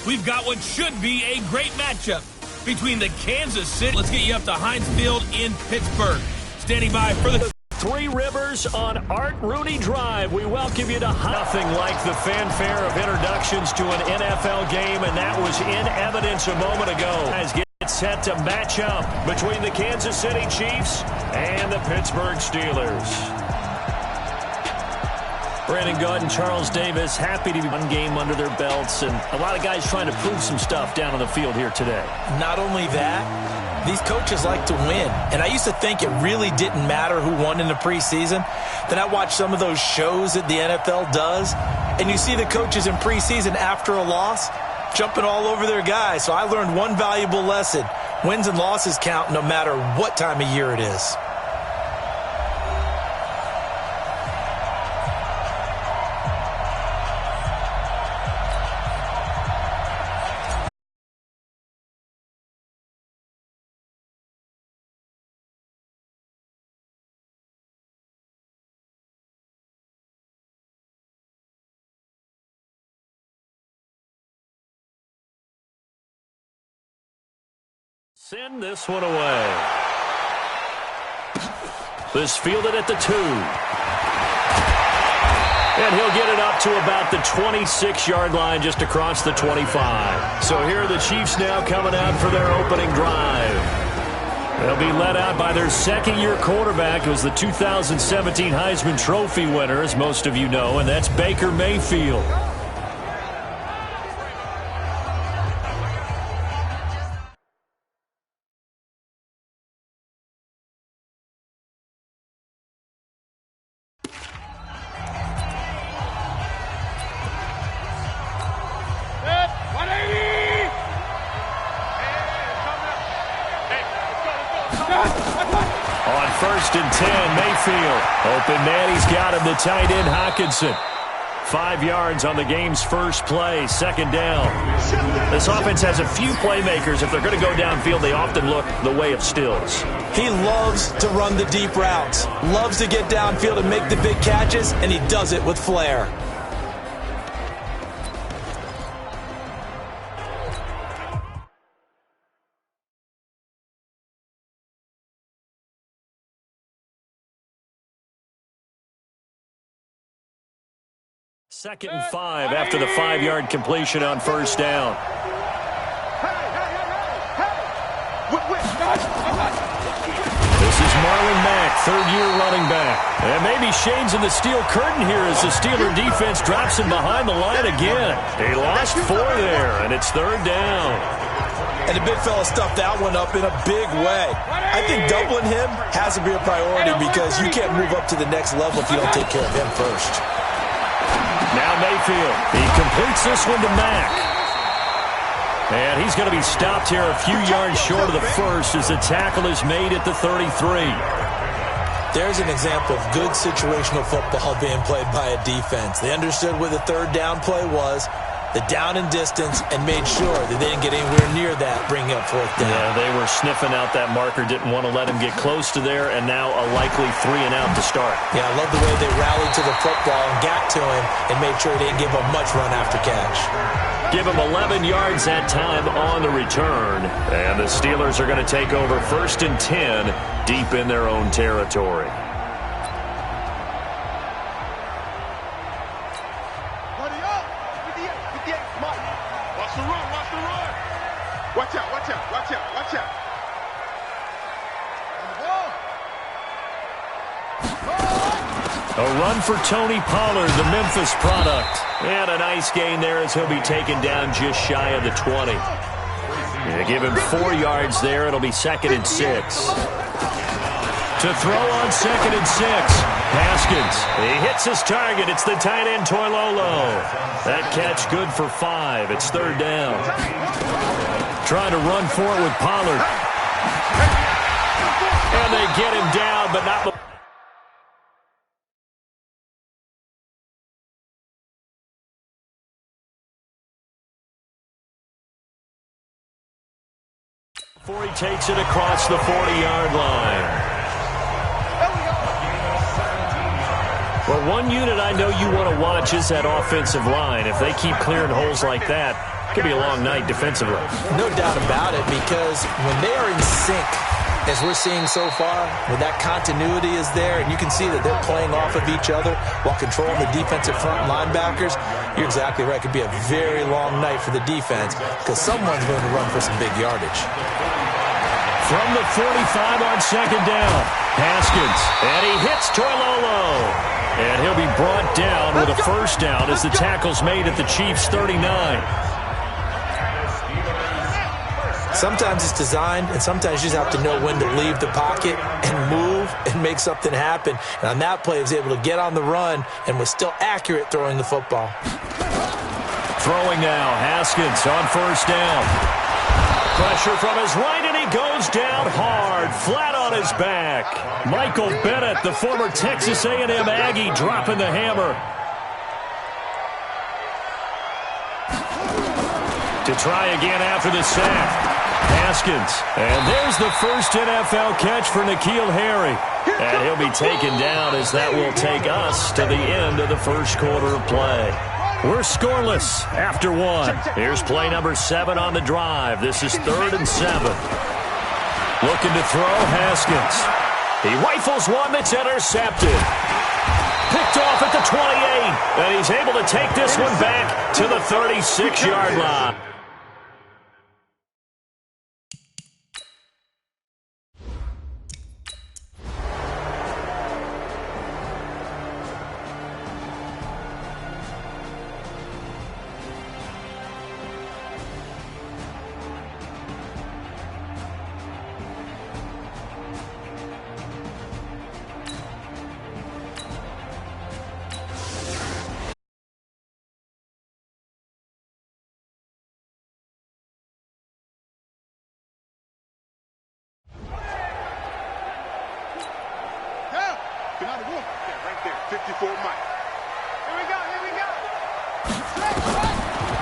we've got what should be a great matchup between the Kansas City. Let's get you up to Heinz Field in Pittsburgh. Standing by for the Three Rivers on Art Rooney Drive. We welcome you to nothing like the fanfare of introductions to an NFL game, and that was in evidence a moment ago. As get set to match up between the Kansas City Chiefs and the Pittsburgh Steelers. Brandon Gaud and Charles Davis happy to be one game under their belts, and a lot of guys trying to prove some stuff down on the field here today. Not only that, these coaches like to win. And I used to think it really didn't matter who won in the preseason. Then I watched some of those shows that the NFL does, and you see the coaches in preseason after a loss jumping all over their guys. So I learned one valuable lesson. Wins and losses count no matter what time of year it is. Send this one away. This fielded at the 2. And he'll get it up to about the 26-yard line, just across the 25. So here are the Chiefs now coming out for their opening drive. They'll be led out by their second-year quarterback, who was the 2017 Heisman Trophy winner, as most of you know, and that's Baker Mayfield. On 1st and 10, Mayfield. Open man, he's got him, the tight end, Hockenson. 5 yards on the game's first play, second down. This offense has a few playmakers. If they're going to go downfield, they often look the way of Stills. He loves to run the deep routes, loves to get downfield and make the big catches, and he does it with flair. Second and 5 after the 5-yard completion on first down. This is Marlon Mack, third-year running back. And maybe shades in the steel curtain here as the Steeler defense drops him behind the line again. He lost 4 there, and it's third down. And the big fella stuffed that one up in a big way. I think doubling him has to be a priority because you can't move up to the next level if you don't take care of him first. Now Mayfield, he completes this one to Mack. And he's going to be stopped here a few yards short of the first as the tackle is made at the 33. There's an example of good situational football being played by a defense. They understood where the third down play was, the down and distance, and made sure that they didn't get anywhere near that, bringing up fourth down. Yeah, they were sniffing out that marker, didn't want to let him get close to there, and now a likely 3 and out to start. Yeah, I love the way they rallied to the football and got to him and made sure they didn't give him much run after catch. Give him 11 yards that time on the return, and the Steelers are going to take over 1st and 10 deep in their own territory. A run for Tony Pollard, the Memphis product. And a nice gain there as he'll be taken down just shy of the 20. Yeah, give him 4 yards there. It'll be 2nd and 6. To throw on 2nd and 6. Haskins. He hits his target. It's the tight end, Toilolo. That catch good for 5. It's 3rd down. Trying to run for it with Pollard. And they get him down, but not... before he takes it across the 40-yard line. Well, one unit I know you want to watch is that offensive line. If they keep clearing holes like that, could be a long night defensively. No doubt about it, because when they are in sync, as we're seeing so far, when that continuity is there, and you can see that they're playing off of each other while controlling the defensive front linebackers, you're exactly right. It could be a very long night for the defense because someone's going to run for some big yardage. From the 45 on second down, Haskins, and he hits Toilolo. And he'll be brought down with a first down as the tackle's made at the Chiefs' 39. Sometimes it's designed, and sometimes you just have to know when to leave the pocket and move and make something happen. And on that play, he was able to get on the run and was still accurate throwing the football. Throwing now, Haskins on first down. Pressure from his right, and he goes down hard, flat on his back. Michael Bennett, the former Texas A&M Aggie, dropping the hammer. To try again after the sack. Haskins, and there's the first NFL catch for N'Keal Harry. And he'll be taken down as that will take us to the end of the first quarter of play. We're scoreless after one. Here's play number 7 on the drive. This is 3rd and 7. Looking to throw, Haskins. He rifles one that's intercepted. Picked off at the 28, and he's able to take this one back to the 36-yard line.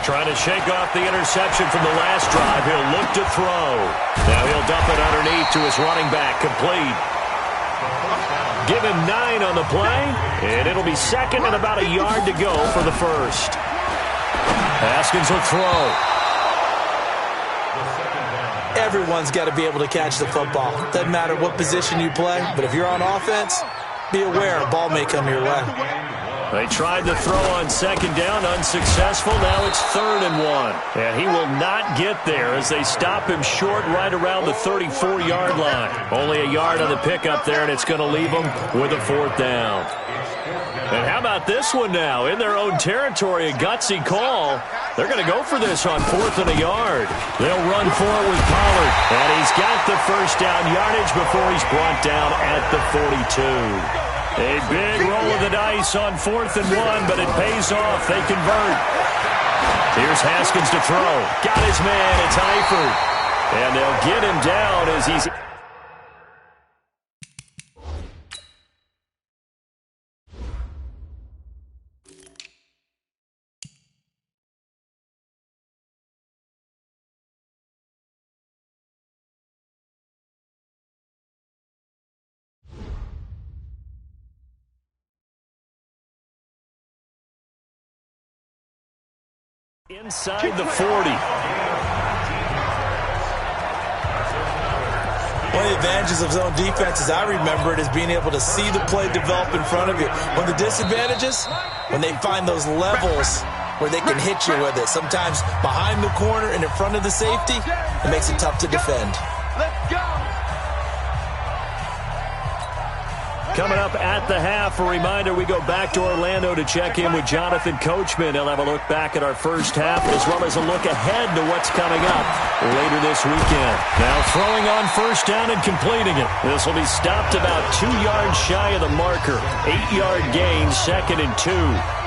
Trying to shake off the interception from the last drive. He'll look to throw. Now he'll dump it underneath to his running back. Complete. Give him 9 on the play, and it'll be second and about a yard to go for the first. Haskins will throw. Everyone's got to be able to catch the football. Doesn't matter what position you play, but if you're on offense, be aware a ball may come your way. They tried to throw on second down, unsuccessful. Now it's 3rd and 1. And he will not get there as they stop him short right around the 34-yard line. Only a yard on the pickup there, and it's going to leave him with a 4th down. And how about this one now? In their own territory, a gutsy call. They're going to go for this on 4th and a yard. They'll run for it with Pollard. And he's got the first down yardage before he's brought down at the 42. A big roll of the dice on 4th and 1, but it pays off. They convert. Here's Haskins to throw. Got his man. It's Eifert. And they'll get him down as he's... inside the 40. One of the advantages of zone defense, as I remember it, is being able to see the play develop in front of you. One of the disadvantages, when they find those levels where they can hit you with it. Sometimes behind the corner and in front of the safety, it makes it tough to defend. Let's go. Coming up at the half, a reminder, we go back to Orlando to check in with Jonathan Coachman. He'll have a look back at our first half as well as a look ahead to what's coming up later this weekend. Now throwing on first down and completing it. This will be stopped about 2 yards shy of the marker. 8-yard gain, 2nd and 2.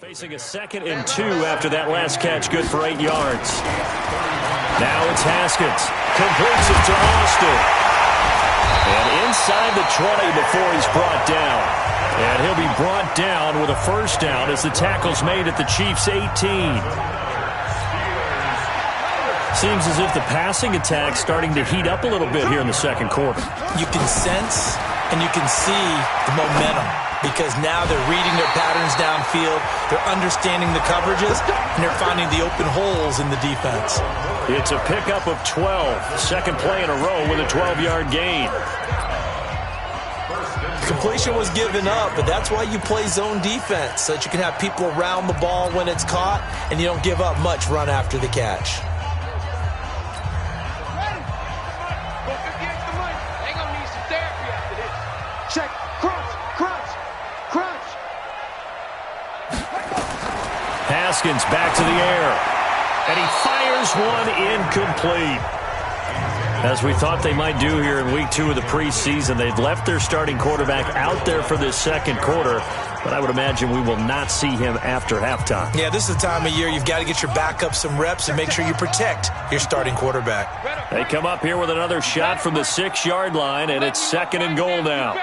Facing a 2nd and 2 after that last catch, good for 8 yards. Now it's Haskins. Completes it to Austin. And inside the 20 before he's brought down. And he'll be brought down with a first down as the tackle's made at the Chiefs' 18. Seems as if the passing attack's starting to heat up a little bit here in the second quarter. You can sense and you can see the momentum because now they're reading their patterns downfield, they're understanding the coverages, and they're finding the open holes in the defense. It's a pickup of 12. Second play in a row with a 12-yard gain. Completion was given up, but that's why you play zone defense, so that you can have people around the ball when it's caught, and you don't give up much run after the catch. Check, crunch, crunch, crunch. Haskins back to the air, and he fires one incomplete. As we thought they might do here in week 2 of the preseason, they've left their starting quarterback out there for this second quarter, but I would imagine we will not see him after halftime. Yeah, this is the time of year you've got to get your backup some reps and make sure you protect your starting quarterback. They come up here with another shot from the 6-yard line, and it's 2nd and goal now.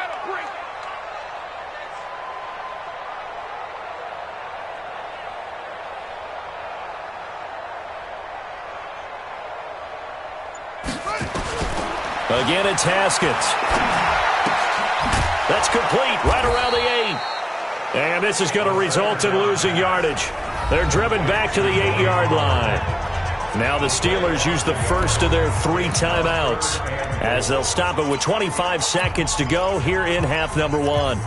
Again, it's Haskins. That's complete right around the 8. And this is going to result in losing yardage. They're driven back to the 8-yard line. Now the Steelers use the first of their 3 timeouts as they'll stop it with 25 seconds to go here in half number 1.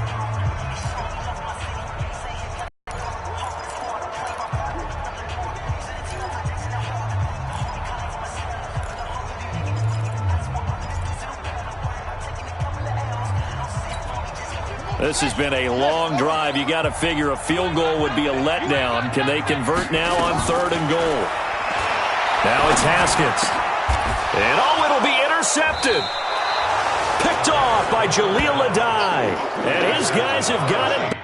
This has been a long drive. You got to figure a field goal would be a letdown. Can they convert now on 3rd and goal? Now it's Haskins. And it'll be intercepted. Picked off by Jaleel Adai. And his guys have got it.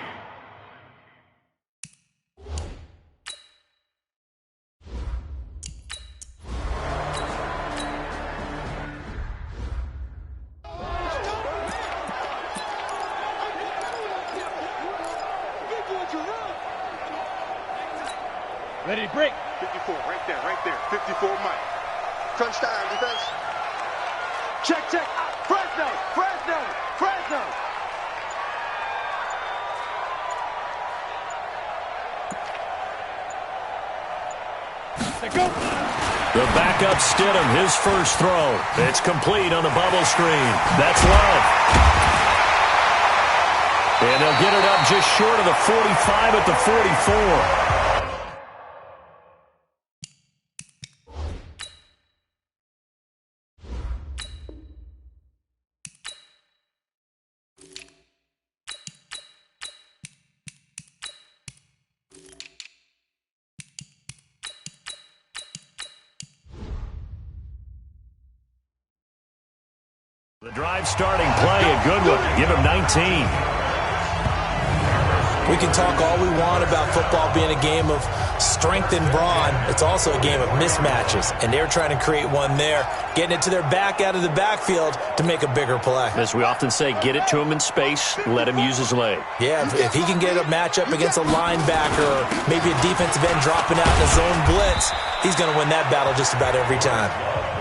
Ready to break. 54, right there. 54, Mike. Crunch time, defense. Check. Fresno. Let's go. The backup Stidham, his first throw. It's complete on the bubble screen. That's Love. And they'll get it up just short of the 45 at the 44. The drive starting play, a good one. Give him 19. We can talk all we want about football being a game of strength and brawn. It's also a game of mismatches, and they're trying to create one there, getting it to their back out of the backfield to make a bigger play. As we often say, get it to him in space, let him use his leg. Yeah, if he can get a matchup against a linebacker or maybe a defensive end dropping out in a zone blitz, he's going to win that battle just about every time.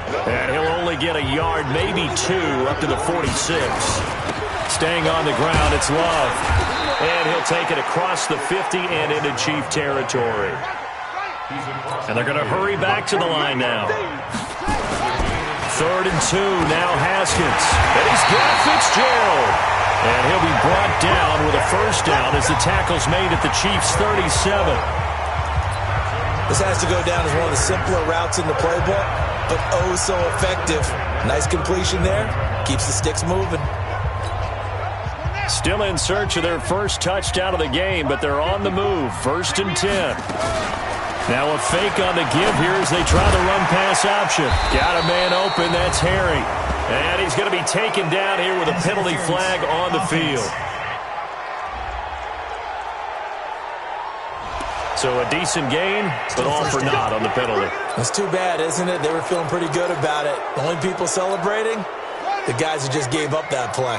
And he'll only get a yard, maybe 2, up to the 46. Staying on the ground, it's Love. And he'll take it across the 50 and into Chief territory. And they're going to hurry back to the line now. 3rd and 2, now Haskins. And he's got Fitzgerald. And he'll be brought down with a first down as the tackle's made at the Chiefs' 37. This has to go down as one of the simpler routes in the playbook, but oh so effective. Nice completion there. Keeps the sticks moving. Still in search of their first touchdown of the game, but they're on the move. 1st and 10. Now a fake on the give here as they try the run-pass option. Got a man open. That's Harry. And he's going to be taken down here with a penalty flag on the field. So a decent gain, but all for naught on the penalty. That's too bad, isn't it? They were feeling pretty good about it. The only people celebrating, the guys who just gave up that play.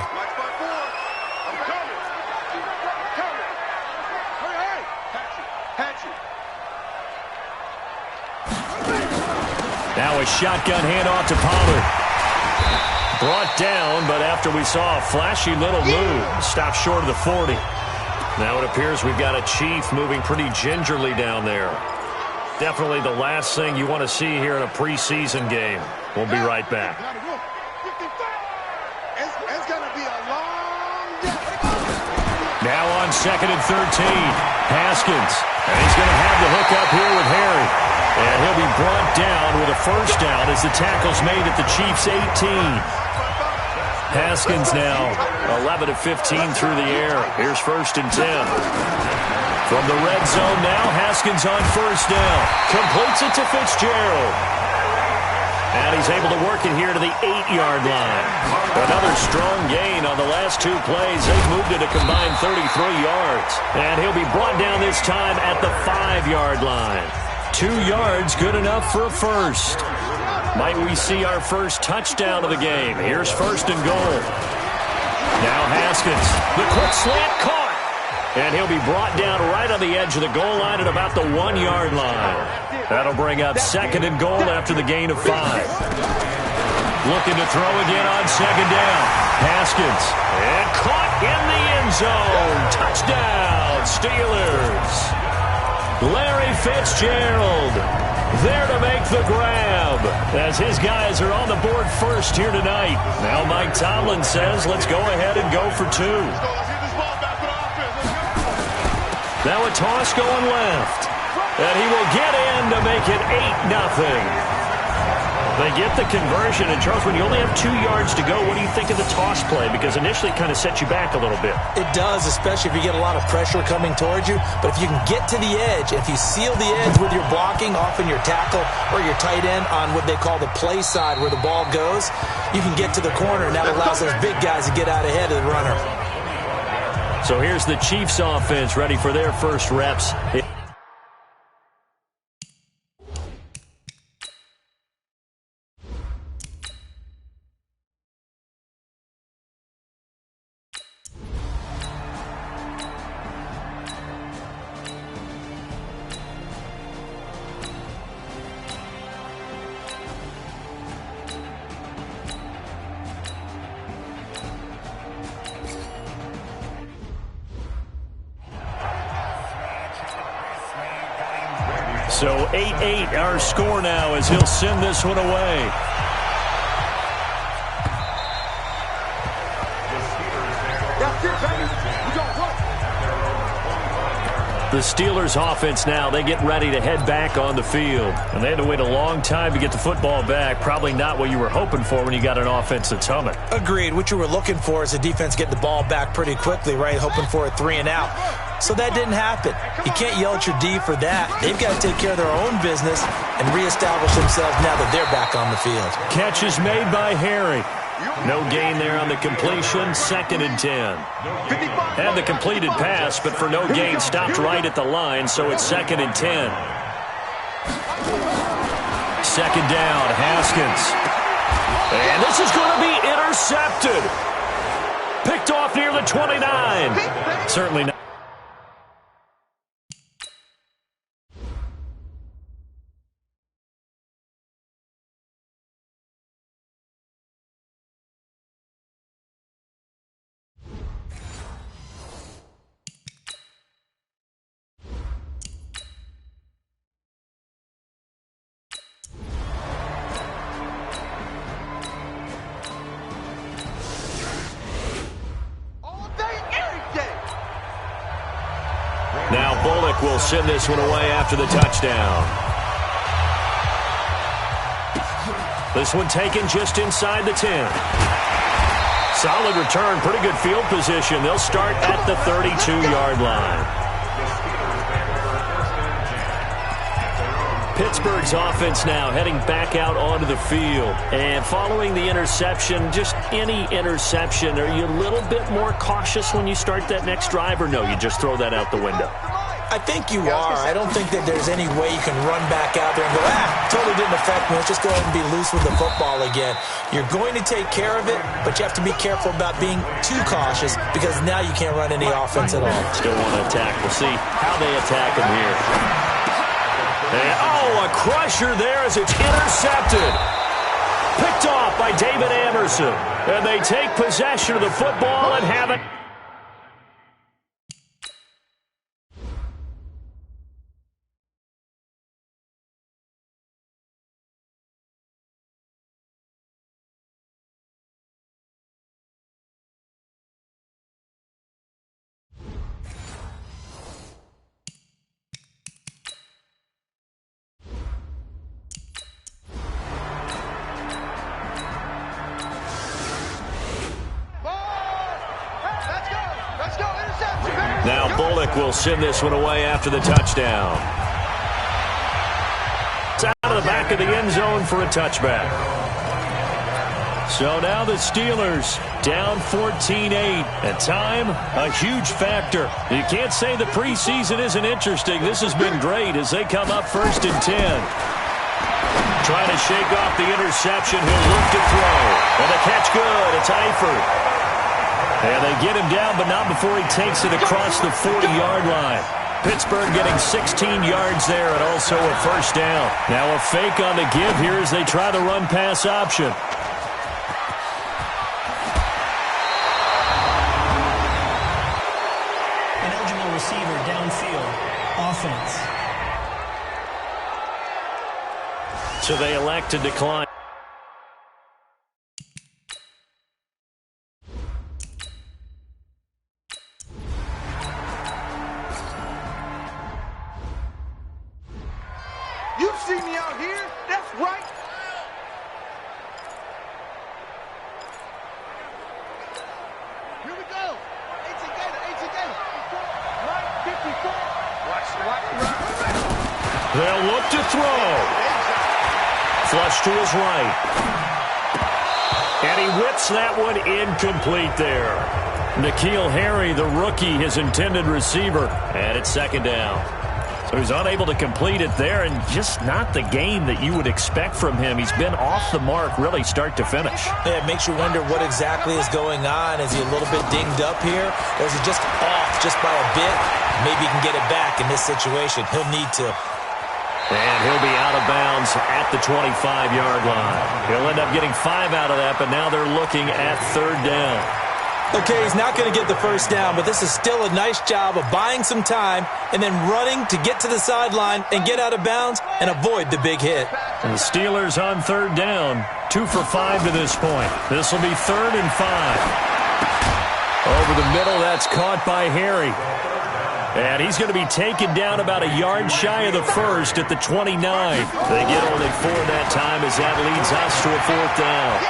Now a shotgun handoff to Pollard. Brought down, but after we saw a flashy little move, stopped short of the 40. Now it appears we've got a Chief moving pretty gingerly down there. Definitely the last thing you want to see here in a preseason game. We'll be right back. It's going to be a long day. Now on 2nd and 13, Haskins. And he's going to have the hook up here with Harry. And he'll be brought down with a first down as the tackle's made at the Chiefs' 18. Haskins now 11 of 15 through the air. Here's 1st and 10. From the red zone now, Haskins on first down. Completes it to Fitzgerald. And he's able to work it here to the 8-yard line. Another strong gain on the last 2 plays. They've moved it a combined 33 yards. And he'll be brought down this time at the 5-yard line. 2 yards, good enough for a first. Might we see our first touchdown of the game? Here's 1st and goal. Now Haskins, the quick slant caught. And he'll be brought down right on the edge of the goal line at about the 1-yard line. That'll bring up 2nd and goal after the gain of 5. Looking to throw again on 2nd down. Haskins, and caught in the end zone. Touchdown, Steelers. Larry Fitzgerald there to make the grab as his guys are on the board first here tonight. Now Mike Tomlin says, let's go ahead and go for 2. Now a toss going left. And he will get in to make it 8-0. They get the conversion. And, Charles, when you only have 2 yards to go, what do you think of the toss play? Because initially it kind of sets you back a little bit. It does, especially if you get a lot of pressure coming towards you. But if you can get to the edge, if you seal the edge with your blocking, often your tackle or your tight end on what they call the play side where the ball goes, you can get to the corner, and that allows those big guys to get out ahead of the runner. So here's the Chiefs offense ready for their first reps. So 8-8 our score now as he'll send this one away. The Steelers offense now, they get ready to head back on the field. And they had to wait a long time to get the football back. Probably not what you were hoping for when you got an offense that's humming. Agreed. What you were looking for is the defense get the ball back pretty quickly, right? Hoping for a 3 and out. So that didn't happen. You can't yell at your D for that. They've got to take care of their own business and reestablish themselves now that they're back on the field. Catch is made by Harry. No gain there on the completion. 2nd and 10. Had the completed pass, but for no gain, stopped right at the line, so it's 2nd and 10. 2nd down, Haskins. And this is going to be intercepted. Picked off near the 29. Certainly not. Now Bullock will send this one away after the touchdown. This one taken just inside the 10. Solid return, pretty good field position. They'll start at the 32-yard line. Pittsburgh's offense now heading back out onto the field. And following the interception, just any interception, are you a little bit more cautious when you start that next drive, or no, you just throw that out the window? I think you are. I don't think that there's any way you can run back out there and go, totally didn't affect me. Let's just go ahead and be loose with the football again. You're going to take care of it, but you have to be careful about being too cautious because now you can't run any offense at all. Still want to attack. We'll see how they attack him here. And, a crusher there as it's intercepted. Picked off by David Anderson. And they take possession of the football and have it. Now Bullock will send this one away after the touchdown. It's out of the back of the end zone for a touchback. So now the Steelers down 14-8. And time, a huge factor. You can't say the preseason isn't interesting. This has been great as they come up 1st and 10. Trying to shake off the interception. He'll look to throw. And the catch good. It's Eifert. And they get him down, but not before he takes it across the 40-yard line. Pittsburgh getting 16 yards there and also a first down. Now a fake on the give here as they try the run-pass option. An eligible receiver downfield. Offense. So they elect to decline. You see me out here? That's right. Here we go. 18 Gator. Right, 54. Watch. They'll look to throw. Flush to his right. And he whips that one incomplete there. N'Keal Harry, the rookie, his intended receiver. And it's 2nd down. So he's unable to complete it there, and just not the game that you would expect from him. He's been off the mark really start to finish. Yeah, it makes you wonder what exactly is going on. Is he a little bit dinged up here, or is he just off just by a bit? Maybe he can get it back in this situation. He'll need to. And he'll be out of bounds at the 25-yard line. He'll end up getting 5 out of that, but now they're looking at 3rd down. Okay, he's not going to get the first down, but this is still a nice job of buying some time and then running to get to the sideline and get out of bounds and avoid the big hit. And the Steelers on 3rd down, 2 for 5 to this point. This will be 3rd and 5. Over the middle, that's caught by Harry. And he's going to be taken down about a yard shy of the first at the 29. They get only 4 that time as that leads us to a 4th down.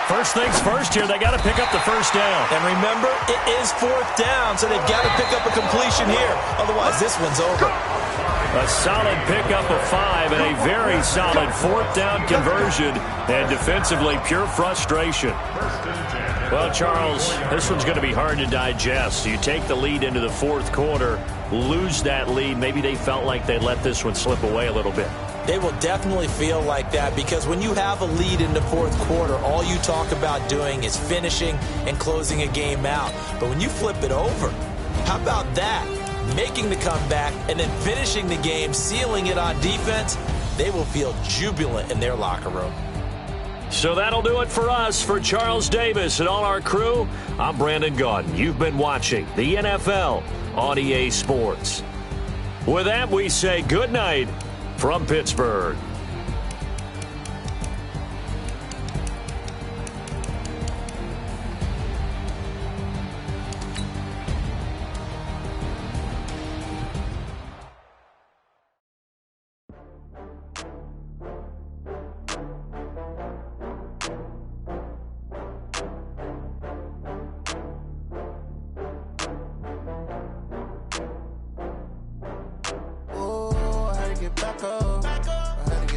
First things first here, they got to pick up the first down. And remember, it is 4th down, so they've got to pick up a completion here. Otherwise, this one's over. A solid pickup of 5 and a very solid 4th down conversion. And defensively, pure frustration. Well, Charles, this one's going to be hard to digest. You take the lead into the 4th quarter, lose that lead. Maybe they felt like they let this one slip away a little bit. They will definitely feel like that because when you have a lead in the 4th quarter, all you talk about doing is finishing and closing a game out. But when you flip it over, how about that? Making the comeback and then finishing the game, sealing it on defense, they will feel jubilant in their locker room. So that'll do it for us. For Charles Davis and all our crew, I'm Brandon Gaudin. You've been watching the NFL on EA Sports. With that, we say good night from Pittsburgh. Back up. I had to get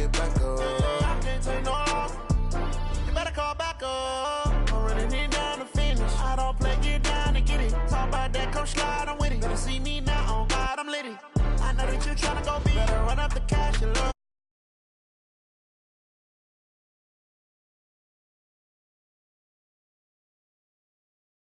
that you tryna go be. Better run up the cash and look.